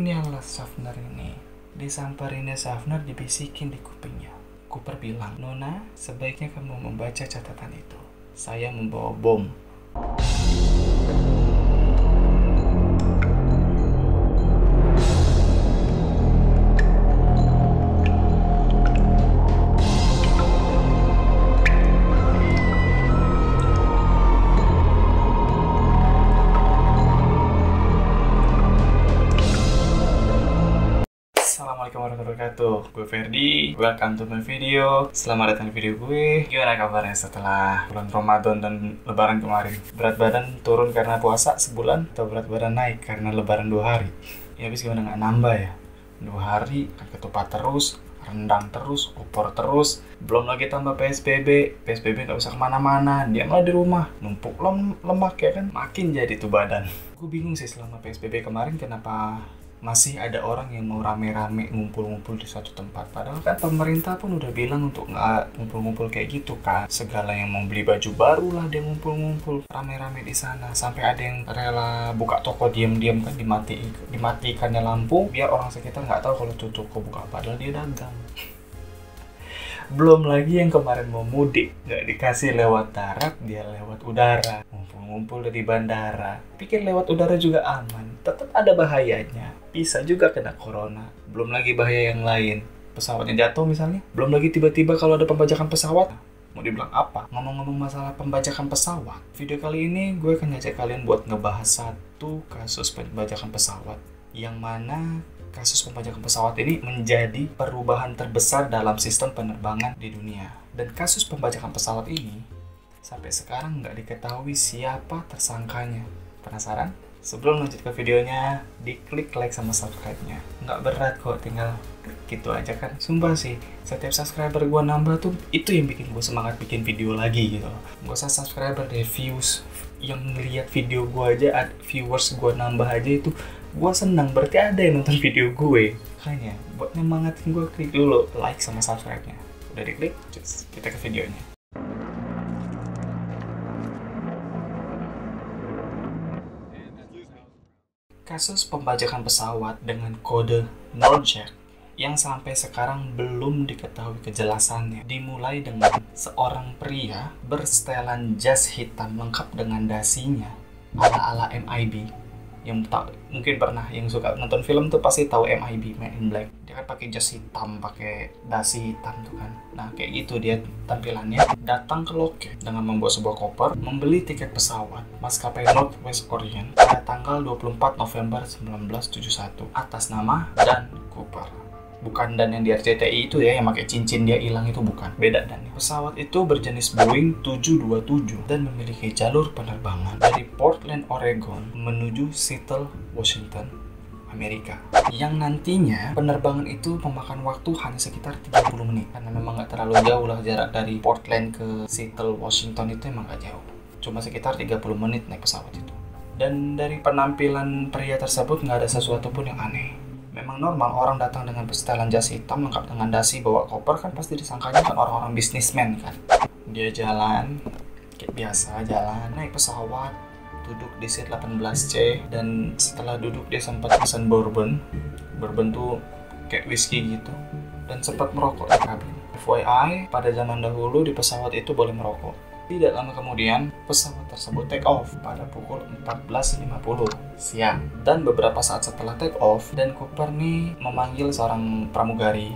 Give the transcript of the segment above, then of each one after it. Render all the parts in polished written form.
ya lah Safner ini. Disamperinnya Safner, dibisikin di kupingnya. Cooper bilang, "Nona, sebaiknya kamu membaca catatan itu. Saya membawa bom." Assalamualaikum warahmatullahi wabarakatuh. Gue Ferdi, welcome to my video. Selamat datang di video gue. Gimana kabarnya setelah bulan Ramadan dan Lebaran kemarin? Berat badan turun karena puasa sebulan atau berat badan naik karena Lebaran 2 hari? Ya habis gimana nggak nambah ya? 2 hari ketupat terus, rendang terus, opor terus. Belum lagi tambah PSBB. PSBB nggak usah kemana-mana, diamlah di rumah. Numpuk lemak ya kan? Makin jadi tuh badan. Gue bingung sih selama PSBB kemarin kenapa masih ada orang yang mau rame-rame ngumpul-ngumpul di suatu tempat. Padahal kan pemerintah pun udah bilang untuk nggak ngumpul-ngumpul kayak gitu kan. Segala yang mau beli baju baru lah dia ngumpul-ngumpul rame-rame di sana. Sampai ada yang rela buka toko diam-diam kan, dimatikannya lampu biar orang sekitar nggak tahu kalau tuh toko buka, padahal dia dagang. Belum lagi yang kemarin mau mudik, nggak dikasih lewat darat, dia lewat udara. Ngumpul dari bandara, pikir lewat udara juga aman, tetap ada bahayanya, bisa juga kena corona. Belum lagi bahaya yang lain, pesawatnya jatuh misalnya. Belum lagi tiba-tiba kalau ada pembajakan pesawat, mau dibilang apa? Ngomong-ngomong masalah pembajakan pesawat, video kali ini gue akan ngajak kalian buat ngebahas satu kasus pembajakan pesawat, yang mana kasus pembajakan pesawat ini menjadi perubahan terbesar dalam sistem penerbangan di dunia. Dan kasus pembajakan pesawat ini sampai sekarang nggak diketahui siapa tersangkanya. Penasaran? Sebelum lanjut ke videonya, diklik like sama subscribe-nya. Nggak berat kok, tinggal gitu aja kan. Sumpah sih, setiap subscriber gue nambah tuh, itu yang bikin gue semangat bikin video lagi gitu loh. Gak usah subscriber deh, views. Yang ngeliat video gue aja, viewers gue nambah aja itu, gue senang, berarti ada yang nonton video gue. Makanya, buat nyemangatin gue, klik dulu like sama subscribe-nya. Udah diklik, just kita ke videonya. Kasus pembajakan pesawat dengan kode Norjack yang sampai sekarang belum diketahui kejelasannya dimulai dengan seorang pria bersetelan jas hitam lengkap dengan dasinya ala-ala MIB. Yang mungkin pernah yang suka nonton film tuh pasti tahu MIB, Man in Black. Dia kan pakai jas hitam, pakai dasi hitam tuh kan. Nah kayak gitu dia tampilannya. Datang ke loket dengan membawa sebuah koper, membeli tiket pesawat maskapai Northwest Orient pada tanggal 24 November 1971 atas nama Dan Cooper. Bukan Dan yang di RCTI itu ya, yang pakai cincin dia hilang itu bukan, beda Dan. Pesawat itu berjenis Boeing 727 dan memiliki jalur penerbangan dari Portland, Oregon menuju Seattle, Washington, Amerika. Yang nantinya penerbangan itu memakan waktu hanya sekitar 30 menit. Karena memang nggak terlalu jauh lah jarak dari Portland ke Seattle, Washington itu emang nggak jauh. Cuma sekitar 30 menit naik pesawat itu. Dan dari penampilan pria tersebut nggak ada sesuatu pun yang aneh. Memang normal orang datang dengan setelan jas hitam lengkap dengan dasi bawa koper kan pasti disangkanya kan orang-orang bisnismen kan. Dia jalan kayak biasa, jalan naik pesawat, duduk di seat 18C, dan setelah duduk dia sempat pesan bourbon. Bourbon tuh kayak whisky gitu, dan sempat merokok di kabin. FYI, pada zaman dahulu di pesawat itu boleh merokok. Tidak lama kemudian, pesawat tersebut take off pada pukul 14.50 siang. Dan beberapa saat setelah take off, Dan Cooper nih memanggil seorang pramugari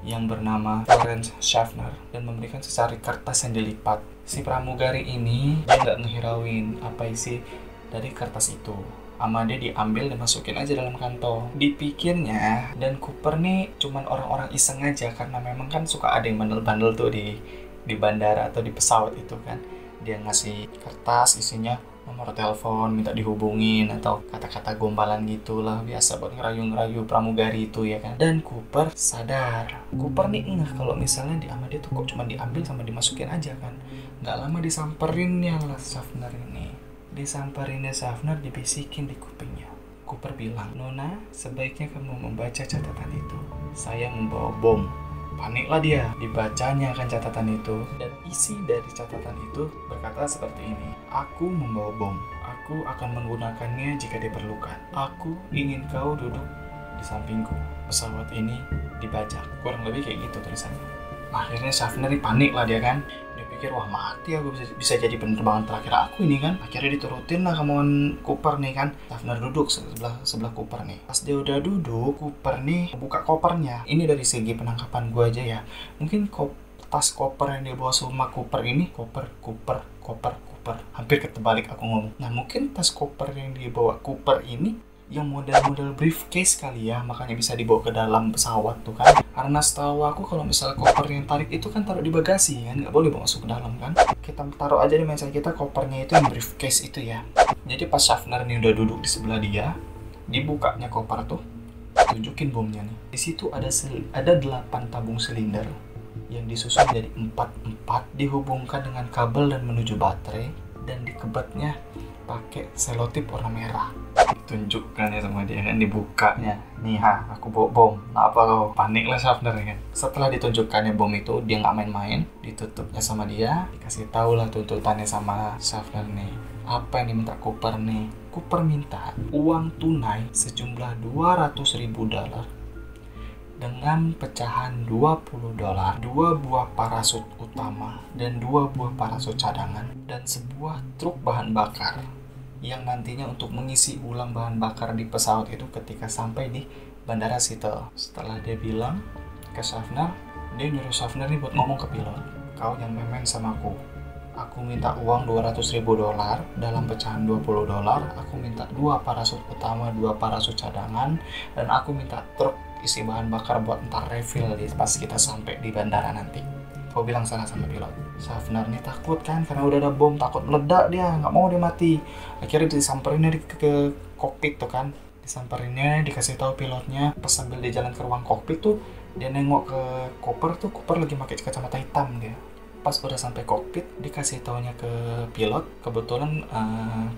yang bernama Florence Schaffner dan memberikan secari kertas yang dilipat. Si pramugari ini dia nggak ngehirauin apa isi dari kertas itu. Sama dia diambil dan masukin aja dalam kantong. Dipikirnya Dan Cooper nih cuman orang-orang iseng aja, karena memang kan suka ada yang bandel-bandel tuh di bandara atau di pesawat itu kan. Dia ngasih kertas isinya nomor telepon, minta dihubungin, atau kata-kata gombalan gitulah, biasa buat ngerayu-ngerayu pramugari itu ya kan. Dan Cooper sadar, Cooper nih ngeh kalau misalnya sama dia tuh kok cuma diambil sama dimasukin aja kan. Nggak lama disamperin ya lah Safner ini. Disamperinnya Safner, dibisikin di kupingnya. Cooper bilang, "Nona, sebaiknya kamu membaca catatan itu. Saya membawa bom." Paniklah dia, dibacanya kan catatan itu, dan isi dari catatan itu berkata seperti ini: "Aku membawa bom. Aku akan menggunakannya jika diperlukan. Aku ingin kau duduk di sampingku. Pesawat ini dibajak. Kurang lebih kayak gitu tulisannya. Akhirnya Schaffner ini panik lah dia kan. Dia pikir, wah mati aku, bisa jadi penerbangan terakhir aku ini kan. Akhirnya diturutin lah kemauan Cooper nih kan. Schaffner duduk sebelah Cooper nih. Pas dia udah duduk, Cooper nih buka kopernya. Ini dari segi penangkapan gue aja ya. Mungkin tas koper yang dia bawa sama Cooper ini, koper. Hampir ketebalik aku ngomong. Nah mungkin tas koper yang dibawa Cooper ini yang model briefcase kali ya, makanya bisa dibawa ke dalam pesawat tuh kan. Karena setahu aku kalau misalnya koper yang tarik itu kan taruh di bagasi kan, nggak boleh bawa masuk ke dalam kan. Kita taruh aja di meja kita kopernya itu yang briefcase itu ya. Jadi pas Schaffner ini udah duduk di sebelah dia, dibukanya koper tuh, tunjukin bomnya nih. Di situ ada 8 tabung silinder yang disusun jadi 4 dihubungkan dengan kabel dan menuju baterai, dan dikebetnya pakai selotip warna merah. Ditunjukkan ya sama dia kan, dibukanya nih, aku bawa bom. Nah apa kau? Panik lah Schaffner kan. Setelah ditunjukkannya bom itu, dia nggak main-main, ditutupnya sama dia, dikasih tahu lah tuntutannya sama Schaffner nih. Apa yang diminta Cooper nih? Cooper minta uang tunai sejumlah $200.000 dengan pecahan $20, 2 buah parasut utama dan 2 buah parasut cadangan, dan sebuah truk bahan bakar yang nantinya untuk mengisi ulang bahan bakar di pesawat itu ketika sampai di Bandara Seattle. Setelah dia bilang ke Schaffner, dia nyuruh Schaffner nih buat ngomong ke pilot, kau yang main sama aku minta uang $200.000 dalam pecahan $20, aku minta 2 parasut utama, 2 parasut cadangan, dan aku minta truk isi bahan bakar buat ntar refill pas kita sampai di bandara nanti. Kau bilang sana sama pilot. Schaffner nih takut kan, karena udah ada bom, takut meledak dia, nggak mau dia mati. Akhirnya disamperinnya ke kokpit tuh kan, disamperinnya, dikasih tahu pilotnya. Pas sambil dia jalan ke ruang kokpit tuh, dia nengok ke Cooper lagi pakai kacamata hitam dia. Pas udah sampai kokpit, dikasih taunya ke pilot. Kebetulan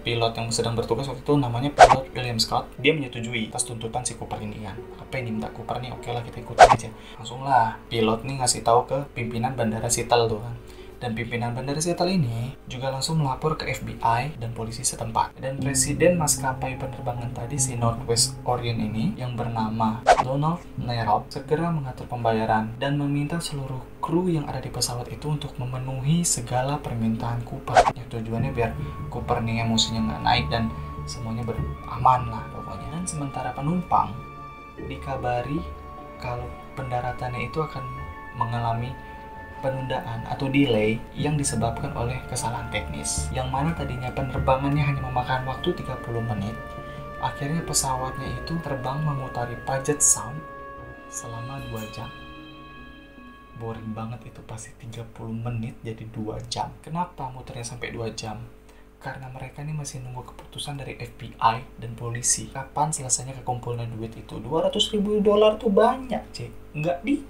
pilot yang sedang bertugas waktu itu namanya pilot William Scott. Dia menyetujui atas tuntutan si Cooper ini kan. Apa yang diminta Cooper nih, oke lah kita ikutin aja. Langsung lah pilot nih ngasih tahu ke pimpinan Bandara Seattle tuh kan. Dan pimpinan Bandara Seattle ini juga langsung melapor ke FBI dan polisi setempat. Dan presiden maskapai penerbangan tadi, si Northwest Orient ini, yang bernama Donald Nerob, segera mengatur pembayaran dan meminta seluruh kru yang ada di pesawat itu untuk memenuhi segala permintaan Cooper. Ya, tujuannya biar Cooper nih emosinya nggak naik dan semuanya aman lah pokoknya. Dan sementara penumpang dikabari kalau pendaratannya itu akan mengalami penundaan atau delay yang disebabkan oleh kesalahan teknis, yang mana tadinya penerbangannya hanya memakan waktu 30 menit, akhirnya pesawatnya itu terbang memutari Puget Sound selama 2 jam. Boring banget itu, pasti 30 menit jadi 2 jam. Kenapa muternya sampai 2 jam? Karena mereka ini masih nunggu keputusan dari FBI dan polisi kapan selesainya kekumpulnya duit itu. $200.000 tuh banyak, cek, nggak dikit.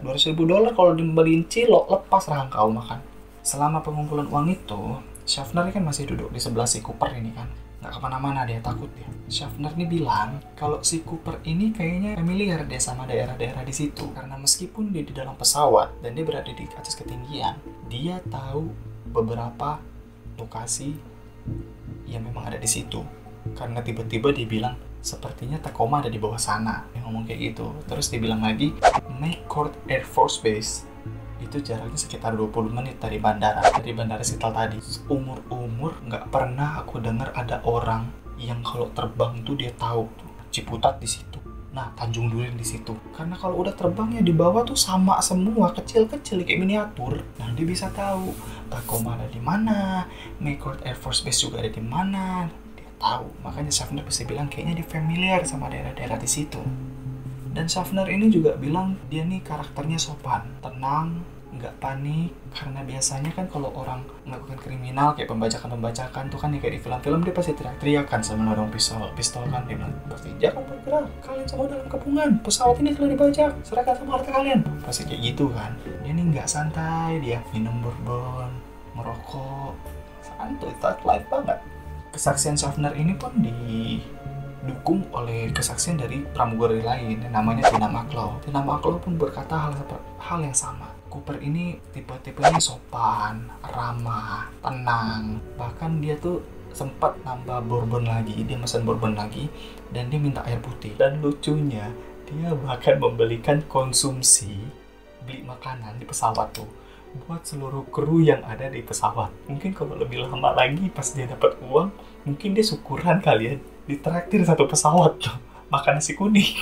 $200.000 kalau dibeliin cilok, lepas rahang kau makan. Selama pengumpulan uang itu, Schaffner kan masih duduk di sebelah si Cooper ini kan, nggak kemana-mana dia, takut dia. Schaffner ini bilang kalau si Cooper ini kayaknya familiar deh sama daerah-daerah di situ, karena meskipun dia di dalam pesawat dan dia berada di atas ketinggian, dia tahu beberapa lokasi yang memang ada di situ. Karena tiba-tiba dia bilang sepertinya Tacoma ada di bawah sana. Dia ngomong kayak gitu. Terus dia bilang lagi, McCord Air Force Base itu jaraknya sekitar 20 menit dari bandara Seattle tadi. Umur nggak pernah aku dengar ada orang yang kalau terbang tuh dia tahu tuh Ciputat di situ, nah Tanjung Duren di situ. Karena kalau udah terbangnya di bawah tuh sama semua, kecil-kecil kayak miniatur. Nah dia bisa tahu Tacoma ada di mana, McCord Air Force Base juga ada di mana. Tahu, makanya Schaffner bisa bilang kayaknya dia familiar sama daerah-daerah di situ. Dan Schaffner ini juga bilang dia nih karakternya sopan, tenang, nggak panik. Karena biasanya kan kalau orang melakukan kriminal kayak pembajakan tuh kan ya kayak di film-film dia pasti teriak-teriakan sama orang pistol kan, dia bilang pasti jangan bergerak, kalian semua dalam kepungan, pesawat ini telah dibajak, serahkan semua harta kalian, pasti kayak gitu kan. Dia nih nggak santai, dia minum bourbon, merokok, santuy, thug life banget. Kesaksian Schaffner ini pun didukung oleh kesaksian dari pramugari lain yang namanya Tina McLaughlin. Tina McLaughlin pun berkata hal yang sama. Cooper ini tipe-tipenya sopan, ramah, tenang. Bahkan dia tuh sempat nambah bourbon lagi, dia mesen bourbon lagi, dan dia minta air putih. Dan lucunya, dia bahkan membelikan beli makanan di pesawat tuh buat seluruh kru yang ada di pesawat. Mungkin kalau lebih lama lagi pas dia dapat uang, mungkin dia syukuran kali ya, ditraktir satu pesawat tuh makan nasi kuning.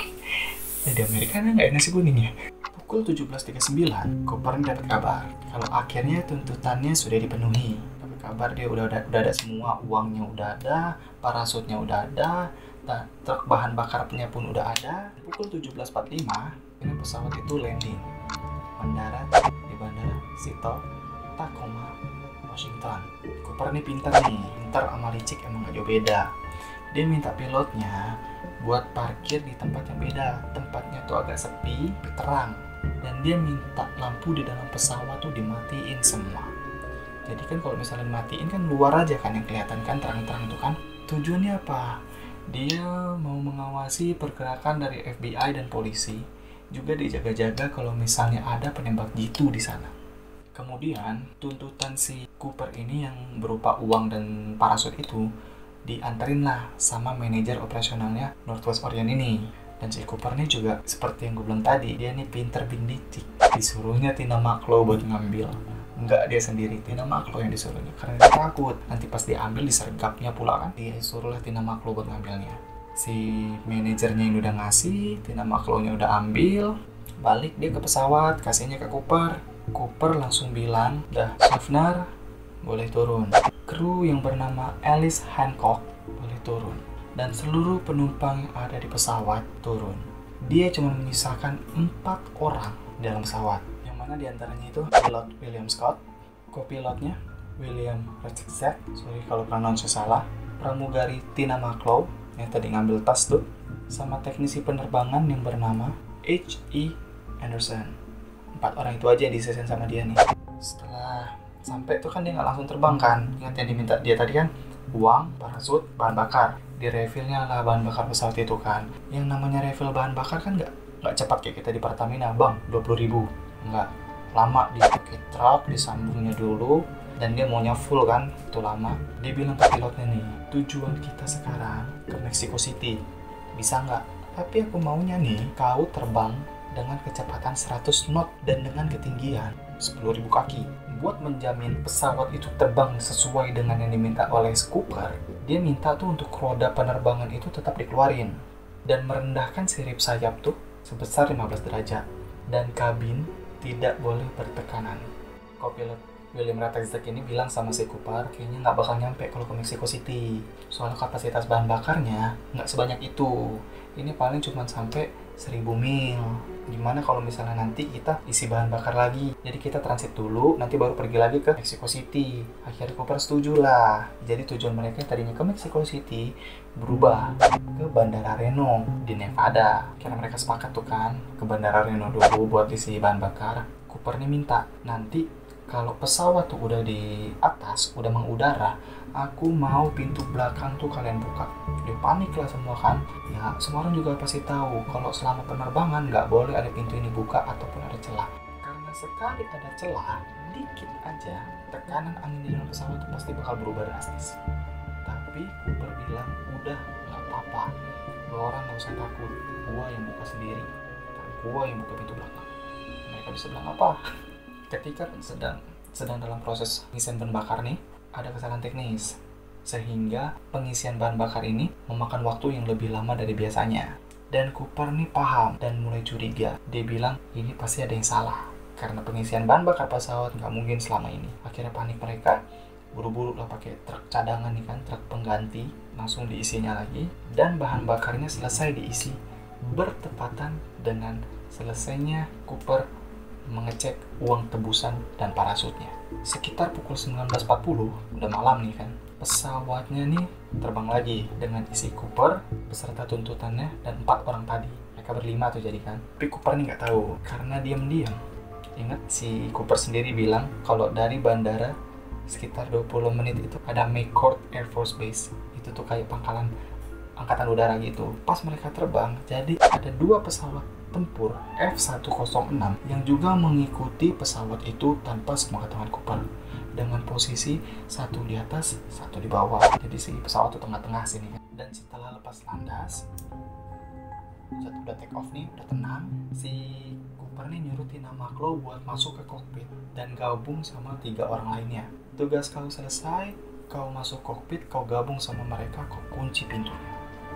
Ya di Amerika nggak ada nasi kuningnya. Pukul 17.39, Cooper dapat kabar kalau akhirnya tuntutannya sudah dipenuhi. Dapat kabar dia udah ada semua, uangnya udah ada, parasutnya udah ada, truk bahan bakarnya pun udah ada. Pukul 17.45, ini pesawat itu landing, mendarat di bandara Seattle, Tacoma, Washington. Cooper nih pintar sama licik, emang gak jauh beda. Dia minta pilotnya buat parkir di tempat yang beda. Tempatnya tuh agak sepi, terang. Dan dia minta lampu di dalam pesawat tuh dimatiin semua. Jadi kan kalau misalnya matiin kan luar aja kan yang kelihatan kan, terang-terang tuh kan. Tujuannya apa? Dia mau mengawasi pergerakan dari FBI dan polisi. Juga dijaga-jaga kalau misalnya ada penembak jitu di sana. Kemudian tuntutan si Cooper ini yang berupa uang dan parasut itu dianterin lah sama manajer operasionalnya Northwest Orient ini. Dan si Cooper nih juga seperti yang gue bilang tadi, dia nih pinter binditik. Disuruhnya Tina Maklo buat ngambil. Enggak dia sendiri, Tina Maklo yang disuruhnya. Karena dia takut nanti pas diambil disergapnya pula kan. Dia suruhlah Tina Maklo buat ngambilnya. Si manajernya yang udah ngasih, Tina Maklo-nya udah ambil. Balik dia ke pesawat, kasihnya ke Cooper. Cooper langsung bilang, dah Schaffner boleh turun. Kru yang bernama Alice Hancock boleh turun. Dan seluruh penumpang yang ada di pesawat turun. Dia cuma menyisakan 4 orang dalam pesawat. Yang mana diantaranya itu pilot William Scott, co-pilotnya William Rexach, sorry kalau pronounce salah, pramugari Tina Maklo yang tadi ngambil tas tuh, sama teknisi penerbangan yang bernama H.E. Anderson. 4 orang itu aja yang disesain sama dia nih. Setelah sampai tuh kan dia nggak langsung terbang kan. Ingat yang diminta dia tadi kan, uang, parasut, bahan bakar. Di refillnya lah bahan bakar pesawat itu kan. Yang namanya refill bahan bakar kan nggak cepat kayak kita di Pertamina, bang 20.000. Nggak, lama dia pakai truk, disambungnya dulu, dan dia maunya full kan, itu lama. Dia bilang ke pilotnya nih, tujuan kita sekarang ke Mexico City, bisa nggak? Tapi aku maunya nih, kau terbang dengan kecepatan 100 knot dan dengan ketinggian 10.000 kaki. Buat menjamin pesawat itu terbang sesuai dengan yang diminta oleh Cooper, dia minta tuh untuk roda penerbangan itu tetap dikeluarin dan merendahkan sirip sayap tuh sebesar 15 derajat dan kabin tidak boleh bertekanan. Kopilot William Rexach ini bilang sama si Cooper, kayaknya nggak bakal nyampe kalau ke Mexico City. Soalnya kapasitas bahan bakarnya nggak sebanyak itu. Ini paling cuma sampai 1000 mil. Gimana kalau misalnya nanti kita isi bahan bakar lagi? Jadi kita transit dulu, nanti baru pergi lagi ke Mexico City. Akhirnya Cooper setuju lah. Jadi tujuan mereka yang tadinya ke Mexico City berubah ke Bandara Reno di Nevada. Karena mereka sepakat tuh kan ke Bandara Reno dulu buat isi bahan bakar. Cooper nih minta, nanti kalau pesawat tuh udah di atas, udah mengudara, aku mau pintu belakang tuh kalian buka. Dia panik lah semua kan. Ya, semua orang juga pasti tahu kalau selama penerbangan nggak boleh ada pintu ini buka ataupun ada celah. Karena sekali ada celah, dikit aja, tekanan angin di dalam pesawat tuh pasti bakal berubah drastis. Tapi Cooper bilang, udah nggak apa-apa. Lo orang nggak usah takut. Gua yang buka sendiri. Gua yang buka pintu belakang. Mereka bisa bilang apa? Ketika sedang dalam proses pengisian bahan bakar nih, ada kesalahan teknis sehingga pengisian bahan bakar ini memakan waktu yang lebih lama dari biasanya. Dan Cooper nih paham dan mulai curiga. Dia bilang ini pasti ada yang salah karena pengisian bahan bakar pesawat nggak mungkin selama ini. Akhirnya panik mereka, buru-buru lah pakai truk cadangan nih kan, truk pengganti, langsung diisinya lagi. Dan bahan bakarnya selesai diisi bertepatan dengan selesainya Cooper mengecek uang tebusan dan parasutnya. Sekitar pukul 19.40, udah malam nih kan, pesawatnya nih terbang lagi dengan isi Cooper beserta tuntutannya dan 4 orang tadi. Mereka berlima tuh jadi kan. Tapi Cooper nih nggak tahu karena diam-diam. Ingat si Cooper sendiri bilang kalau dari bandara sekitar 20 menit itu ada McCord Air Force Base. Itu tuh kayak pangkalan angkatan udara gitu. Pas mereka terbang, jadi ada 2 pesawat tempur F-106 yang juga mengikuti pesawat itu tanpa sepengetahuan Cooper. dengan posisi satu di atas, satu di bawah. Jadi si pesawat tuh tengah-tengah sini kan. Dan setelah lepas landas, satu udah take off nih, udah tenang, si Cooper nih nyuruh Tina Maklo buat masuk ke kokpit dan gabung sama 3 orang lainnya. Tugas kau selesai, kau masuk kokpit, kau gabung sama mereka, kau kunci pintunya.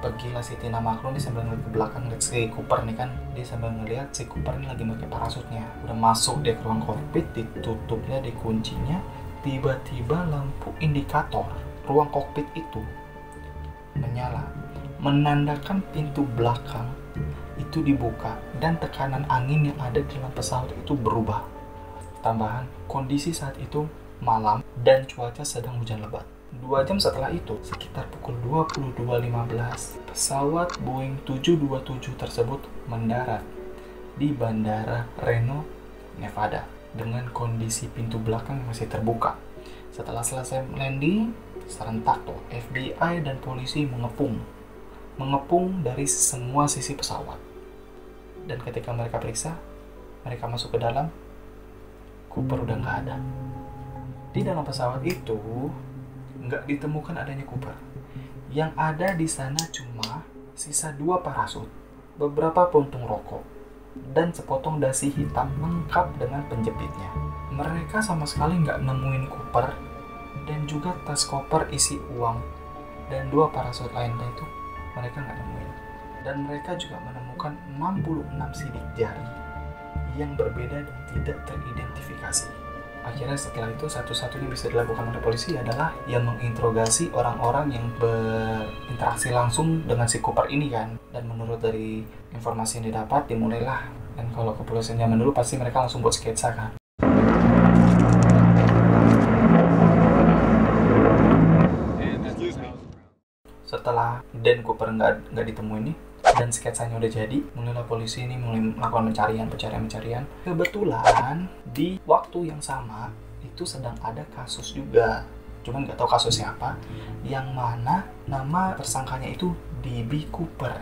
Pergilah si Tina Maklo nih sambil ngeliat ke belakang si Cooper nih kan, dia sambil ngeliat si Cooper nih lagi pakai parasutnya. Udah masuk dia ke ruang kokpit, ditutupnya, dikuncinya. Tiba-tiba lampu indikator ruang kokpit itu menyala, menandakan pintu belakang itu dibuka dan tekanan angin yang ada di dalam pesawat itu berubah. Tambahan, kondisi saat itu malam dan cuaca sedang hujan lebat. 2 jam setelah itu, sekitar pukul 22.15, pesawat Boeing 727 tersebut mendarat di Bandara Reno, Nevada dengan kondisi pintu belakang masih terbuka. Setelah selesai landing, serentak tuh FBI dan polisi mengepung dari semua sisi pesawat. Dan ketika mereka periksa, mereka masuk ke dalam, Cooper udah nggak ada. Di dalam pesawat itu nggak ditemukan adanya Cooper. Yang ada di sana cuma sisa 2 parasut, beberapa puntung rokok, dan sepotong dasi hitam lengkap dengan penjepitnya. Mereka sama sekali nggak nemuin Cooper, dan juga tas koper isi uang dan 2 parasut lainnya itu mereka nggak nemuin. Dan mereka juga menemukan 66 sidik jari yang berbeda dan tidak teridentifikasi. Akhirnya setelah itu satu-satunya bisa dilakukan oleh polisi adalah yang menginterogasi orang-orang yang berinteraksi langsung dengan si Cooper ini kan. Dan menurut dari informasi yang didapat, dimulailah. Dan kalau kepolisian zaman dulu pasti mereka langsung buat sketsa kan. Setelah Dan Cooper nggak ditemuin nih, dan sketsanya udah jadi, mulailah polisi ini mulai melakukan pencarian. Kebetulan di waktu yang sama itu sedang ada kasus juga, cuman nggak tahu kasusnya apa, yang mana nama tersangkanya itu D.B. Cooper.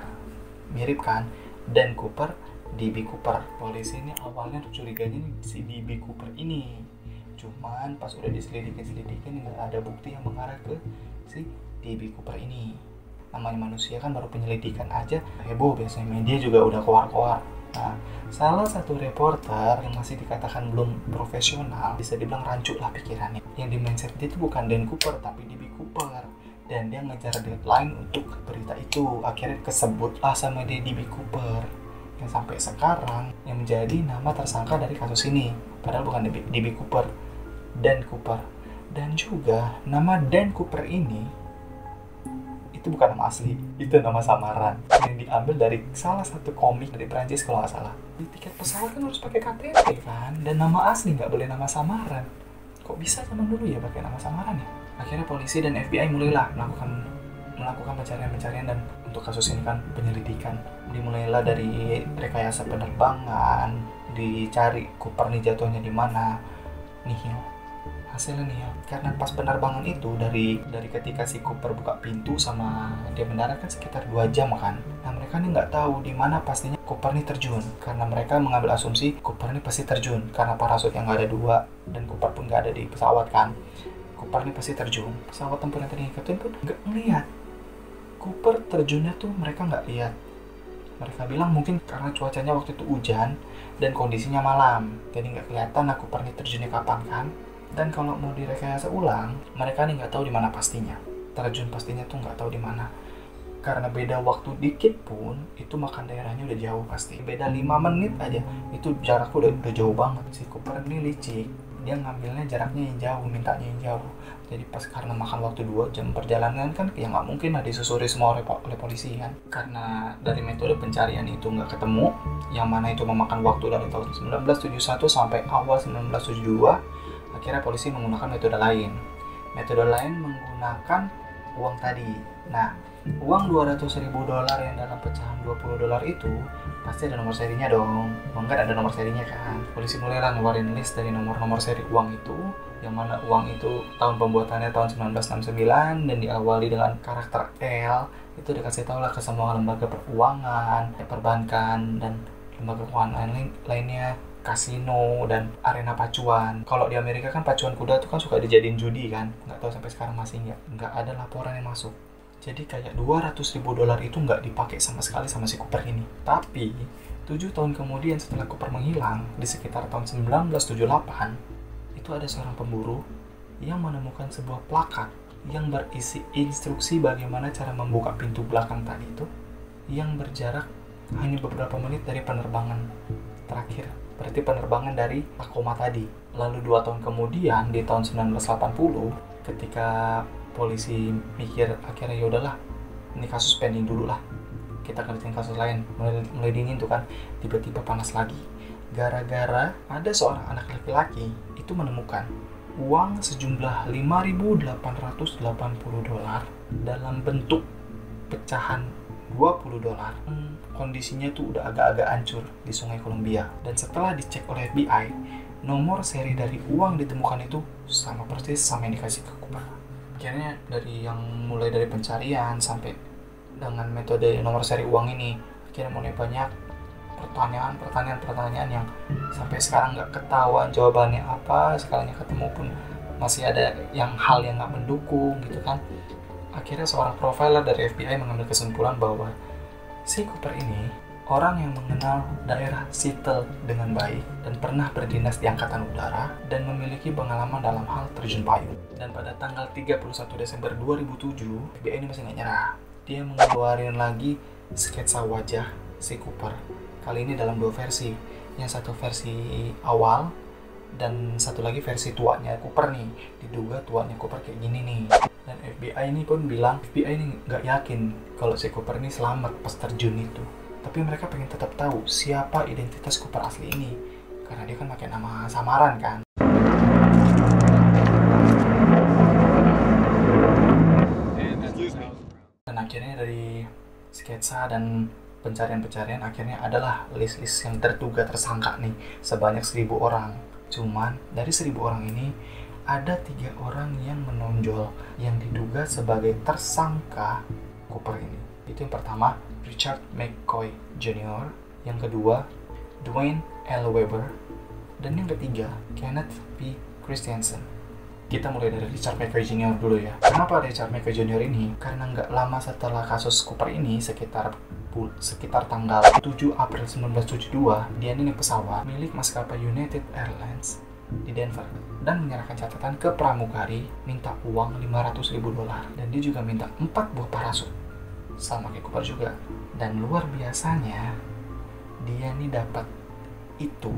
Mirip kan, Dan Cooper, D.B. Cooper. Polisi ini awalnya curiganya si D.B. Cooper ini, cuman pas udah diselidikin nggak ada bukti yang mengarah ke si D.B. Cooper ini. Namanya manusia kan baru penyelidikan aja heboh, biasanya media juga udah keluar. Nah, salah satu reporter yang masih dikatakan belum profesional, bisa dibilang rancu lah pikirannya, yang di mindset dia itu bukan Dan Cooper tapi D.B. Cooper, dan dia ngejar deadline untuk berita itu. Akhirnya kesebutlah sama dia D.B. Cooper, yang sampai sekarang yang menjadi nama tersangka dari kasus ini, padahal bukan D.B. Cooper, Dan Cooper. Dan juga nama Dan Cooper ini itu bukan nama asli, itu nama samaran yang diambil dari salah satu komik dari Prancis kalau nggak salah. Di tiket pesawat kan harus pakai KTP kan, dan nama asli nggak boleh nama samaran. Kok bisa zaman dulu ya pakai nama samaran ya? Akhirnya polisi dan FBI mulailah melakukan pencarian dan untuk kasus ini kan penyelidikan. Dimulailah dari rekayasa penerbangan, dicari Cooper nih jatuhnya di mana, nihil. Hasilnya nih ya, karena pas penerbangan itu dari ketika si Cooper buka pintu sama dia mendarat kan sekitar 2 jam kan. Nah mereka nih nggak tahu di mana pastinya Cooper nih terjun, karena mereka mengambil asumsi Cooper nih pasti terjun karena parasut yang nggak ada 2 dan Cooper pun nggak ada di pesawat kan. Cooper nih pasti terjun. Pesawat tempur yang tadi ngikutin pun nggak ngeliat Cooper terjunnya tuh, mereka nggak lihat. Mereka bilang mungkin karena cuacanya waktu itu hujan dan kondisinya malam, jadi nggak kelihatan lah Cooper nih terjunnya kapan kan. Dan kalau mau direkayasa ulang, mereka nih nggak tahu di mana pastinya. Terjun pastinya tuh nggak tahu di mana. Karena beda waktu dikit pun, itu makan daerahnya udah jauh pasti. Beda 5 menit aja, itu jaraknya udah jauh banget. Si Cooper ini licik, dia ngambilnya jaraknya yang jauh, mintanya yang jauh. Jadi pas karena makan waktu 2 jam perjalanan kan, ya nggak mungkin lah disusuri semua oleh polisi kan. Karena dari metode pencarian itu nggak ketemu, yang mana itu memakan waktu dari tahun 1971 sampai awal 1972, akhirnya polisi menggunakan metode lain. Metode lain menggunakan uang tadi. Nah, uang $200.000 yang dalam pecahan $20 itu pasti ada nomor serinya dong. Enggak ada nomor serinya kan. Polisi mulailah ngeluarin list dari nomor seri uang itu, yang mana uang itu tahun pembuatannya tahun 1969 dan diawali dengan karakter L. Itu dikasih tahu lah ke semua lembaga keuangan, perbankan dan lembaga keuangan lainnya kasino dan arena pacuan. Kalau di Amerika kan pacuan kuda tuh kan suka dijadiin judi kan. Nggak tahu sampai sekarang masih nggak ada laporan yang masuk. Jadi kayak $200.000 itu nggak dipakai sama sekali sama si Cooper ini. Tapi 7 tahun kemudian setelah Cooper menghilang di sekitar tahun 1978, itu ada seorang pemburu yang menemukan sebuah plakat yang berisi instruksi bagaimana cara membuka pintu belakang tadi itu, yang berjarak hanya beberapa menit dari penerbangan terakhir. Berarti penerbangan dari Tacoma tadi. Lalu 2 tahun kemudian di tahun 1980, ketika polisi mikir akhirnya ya udahlah, ini kasus pending dulu lah, kita kerjain kasus lain, mulai dingin tuh kan, tiba-tiba panas lagi gara-gara ada seorang anak laki-laki itu menemukan uang sejumlah $5.880 dalam bentuk pecahan $20. Kondisinya tuh udah agak-agak hancur di Sungai Columbia. Dan setelah dicek oleh FBI, nomor seri dari uang ditemukan itu sama persis sama yang dikasih ke Cooper. Akhirnya mulai dari pencarian sampai dengan metode nomor seri uang ini, akhirnya mulai banyak pertanyaan yang sampai sekarang nggak ketahuan jawabannya apa. Sekalinya ketemu pun masih ada hal yang nggak mendukung gitu kan. Akhirnya seorang profiler dari FBI mengambil kesimpulan bahwa si Cooper ini orang yang mengenal daerah Seattle dengan baik dan pernah berdinas di Angkatan Udara dan memiliki pengalaman dalam hal terjun payung. Dan pada tanggal 31 Desember 2007, FBI ini masih nggak nyerah. Dia mengeluarkan lagi sketsa wajah si Cooper. Kali ini dalam 2 versi. Yang satu versi awal dan satu lagi versi tuanya Cooper nih. Diduga tuanya Cooper kayak gini nih. Dan FBI ini pun bilang, FBI ini nggak yakin kalau si Cooper ini selamat pas terjun itu. Tapi mereka pengen tetap tahu siapa identitas Cooper asli ini. Karena dia kan pakai nama samaran kan. Dan akhirnya dari sketsa dan pencarian akhirnya adalah list-list yang terduga tersangka nih sebanyak 1.000 orang. Cuman dari 1.000 orang ini ada 3 orang yang menonjol yang diduga sebagai tersangka Cooper ini. Itu yang pertama, Richard McCoy Jr., yang kedua Dwayne L. Weber, dan yang ketiga Kenneth P. Christensen. Kita mulai dari Richard McCoy Jr. dulu ya. Kenapa Richard McCoy Jr. ini? Karena nggak lama setelah kasus Cooper ini, sekitar tanggal 7 April 1972, dia ini pesawat milik maskapai United Airlines di Denver dan menyerahkan catatan ke pramugari minta uang $500.000 dan dia juga minta 4 buah parasut sama kayak Cooper juga. Dan luar biasanya dia ini dapat itu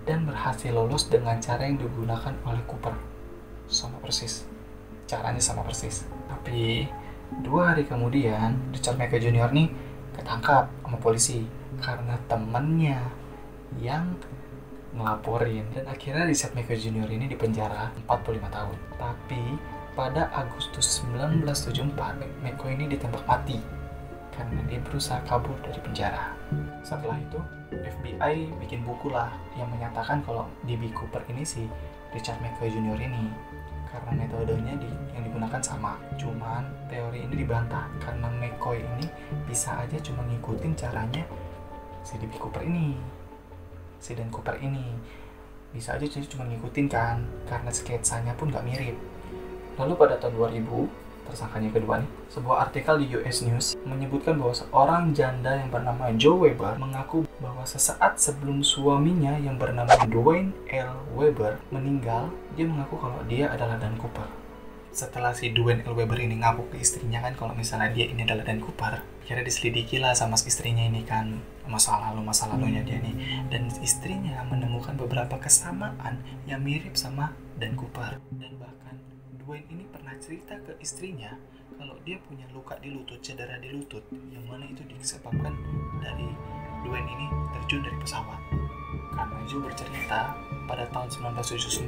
dan berhasil lolos dengan cara yang digunakan oleh Cooper. Sama persis, caranya sama persis. Tapi 2 hari kemudian Richard McCoy Jr. nih ketangkap sama polisi karena temannya yang ngelaporin. Dan akhirnya Richard McCoy Jr. ini dipenjara 45 tahun. Tapi pada Agustus 1974 McCoy ini ditembak mati karena dia berusaha kabur dari penjara. Setelah itu FBI bikin buku lah yang menyatakan kalau D.B. Cooper ini si Richard McCoy Jr. ini, karena metodenya yang digunakan sama. Cuman teori ini dibantah karena McCoy ini bisa aja cuma ngikutin caranya si D.B. Cooper ini, si Dan Cooper ini. Bisa aja cuma ngikutin kan, karena sketsanya pun gak mirip. Lalu pada tahun 2000, tersangkanya kedua nih, sebuah artikel di US News menyebutkan bahwa seorang janda yang bernama Joe Weber mengaku bahwa sesaat sebelum suaminya yang bernama Dwayne L. Weber meninggal, dia mengaku kalau dia adalah Dan Cooper. Setelah si Dwayne L. Weber ini ngaku ke istrinya kan kalau misalnya dia ini adalah Dan Cooper, akhirnya diselidiki lah sama istrinya ini kan masa lalunya dia nih. Dan istrinya menemukan beberapa kesamaan yang mirip sama Dan Cooper. Dan bahkan Dwayne ini pernah cerita ke istrinya kalau dia punya luka di lutut, cedera di lutut, yang mana itu disebabkan dari Dwayne ini terjun dari pesawat. Karena Joe bercerita pada tahun 1979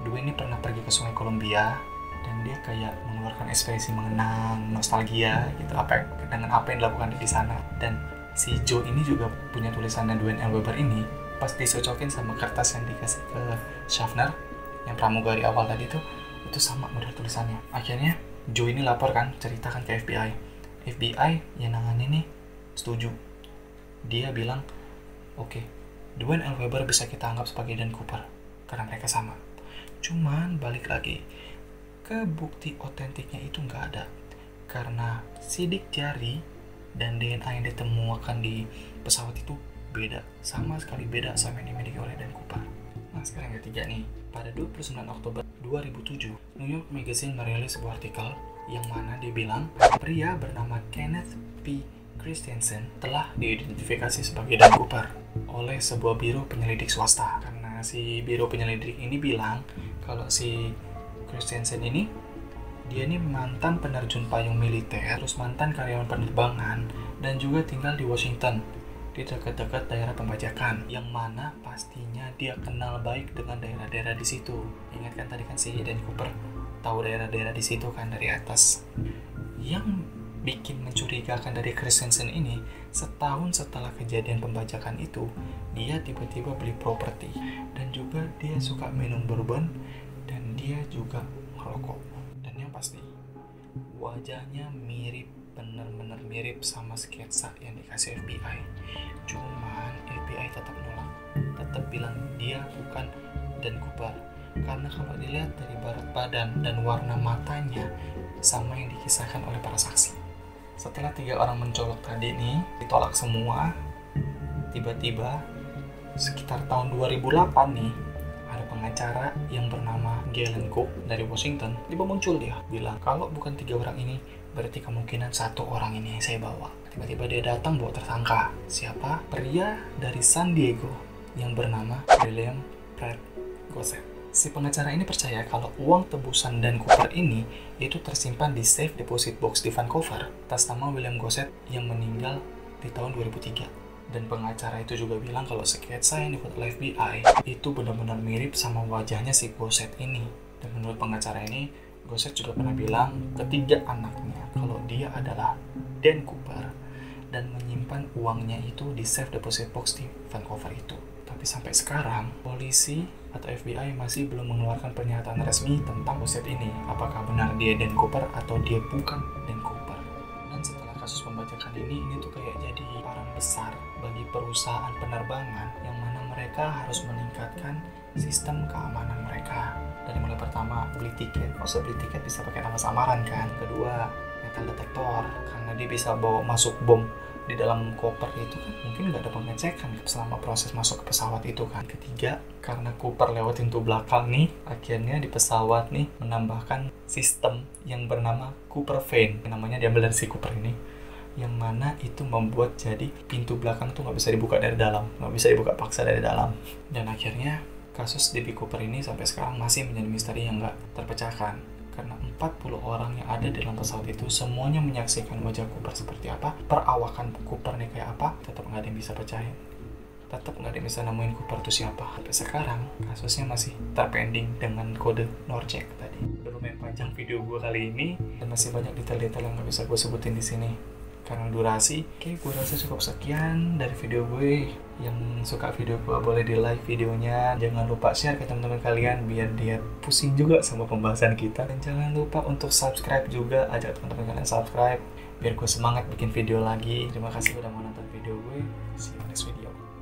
Dwayne ini pernah pergi ke Sungai Columbia dan dia kayak mengeluarkan ekspresi mengenang, nostalgia gitu dengan apa yang dilakukan di sana. Dan si Joe ini juga punya tulisannya Dwayne L. Weber ini, pas dicocokin sama kertas yang dikasih ke Schaffner yang pramugari awal tadi itu sama model tulisannya. Akhirnya Joe ini lapor kan, ceritakan ke FBI. FBI yang nangani nih setuju. Dia bilang, oke, Dwayne L. Weber bisa kita anggap sebagai Dan Cooper karena mereka sama. Cuman balik lagi ke bukti otentiknya itu nggak ada, karena sidik jari dan DNA yang ditemukan di pesawat itu beda, sama sekali beda sama yang dimiliki oleh Dan Cooper. Nah sekarang yang ketiga nih, pada 29 Oktober 2007, New York Magazine merilis sebuah artikel yang mana dia bilang pria bernama Kenneth P. Christensen telah diidentifikasi sebagai Dan Cooper oleh sebuah biro penyelidik swasta. Karena si biro penyelidik ini bilang kalau si Christensen ini dia ini mantan penerjun payung militer, terus mantan karyawan penerbangan, dan juga tinggal di Washington di dekat-dekat daerah pembajakan, yang mana pastinya dia kenal baik dengan daerah-daerah di situ. Ingat kan tadi kan si Dan Cooper tahu daerah-daerah di situ kan dari atas. Yang bikin mencurigakan dari Christensen ini, setahun setelah kejadian pembajakan itu, dia tiba-tiba beli properti, dan juga dia suka minum bourbon, dan dia juga ngerokok. Dan yang pasti, wajahnya mirip, bener-bener mirip sama sketsa yang dikasih FBI. Cuman FBI tetap nolak, tetap bilang dia bukan Dan Cooper, karena kalau dilihat dari berat badan dan warna matanya sama yang dikisahkan oleh para saksi. Setelah 3 orang mencolok tadi nih ditolak semua, tiba-tiba sekitar tahun 2008 nih ada pengacara yang bernama Galen Cook dari Washington. Tiba muncul dia bilang kalau bukan 3 orang ini berarti kemungkinan 1 orang ini yang saya bawa. Tiba-tiba dia datang bawa tersangka. Siapa? Pria dari San Diego yang bernama William Pratt Gossett. Si pengacara ini percaya kalau uang tebusan Dan Cooper ini itu tersimpan di safe deposit box di Vancouver atas nama William Gossett yang meninggal di tahun 2003. Dan pengacara itu juga bilang kalau sketsa yang dibuat oleh FBI itu benar-benar mirip sama wajahnya si Gossett ini. Dan menurut pengacara ini, Gossett juga pernah bilang ke 3 anaknya kalau dia adalah Dan Cooper dan menyimpan uangnya itu di safe deposit box di Vancouver itu. Tapi sampai sekarang, polisi atau FBI masih belum mengeluarkan pernyataan resmi tentang Gossett ini. Apakah benar dia Dan Cooper atau dia bukan Dan Cooper. Dan setelah kasus pembajakan ini tuh kayak jadi peran besar bagi perusahaan penerbangan yang mana mereka harus meningkatkan sistem keamanan mereka. Dari mulai pertama, beli tiket. Kalau beli tiket bisa pakai nama samaran kan. Kedua, metal detektor, karena dia bisa bawa masuk bom di dalam koper itu kan, mungkin nggak ada pengecekan selama proses masuk ke pesawat itu kan. Ketiga, karena Cooper lewat pintu belakang nih, akhirnya di pesawat nih menambahkan sistem yang bernama Cooper Vane, namanya diambil dari si Cooper ini, yang mana itu membuat jadi pintu belakang tuh nggak bisa dibuka dari dalam, nggak bisa dibuka paksa dari dalam. Dan akhirnya kasus D.B. Cooper ini sampai sekarang masih menjadi misteri yang nggak terpecahkan. Karena 40 orang yang ada di dalam pesawat itu semuanya menyaksikan wajah Cooper seperti apa, perawakan Cooper nih kayak apa, tetap nggak ada yang bisa percayain, tetap nggak ada yang bisa nemuin Cooper itu siapa. Sampai sekarang kasusnya masih terpending dengan kode Norjack tadi. Udah lumayan panjang video gue kali ini dan masih banyak detail-detail yang nggak bisa gue sebutin di sini karena durasi. Oke, gue rasa cukup sekian dari video gue. Yang suka video gue boleh di like videonya, jangan lupa share ke teman-teman kalian biar dia pusing juga sama pembahasan kita, dan jangan lupa untuk subscribe juga, ajak teman-teman kalian subscribe biar gue semangat bikin video lagi. Terima kasih udah mau nonton video gue, see you next video.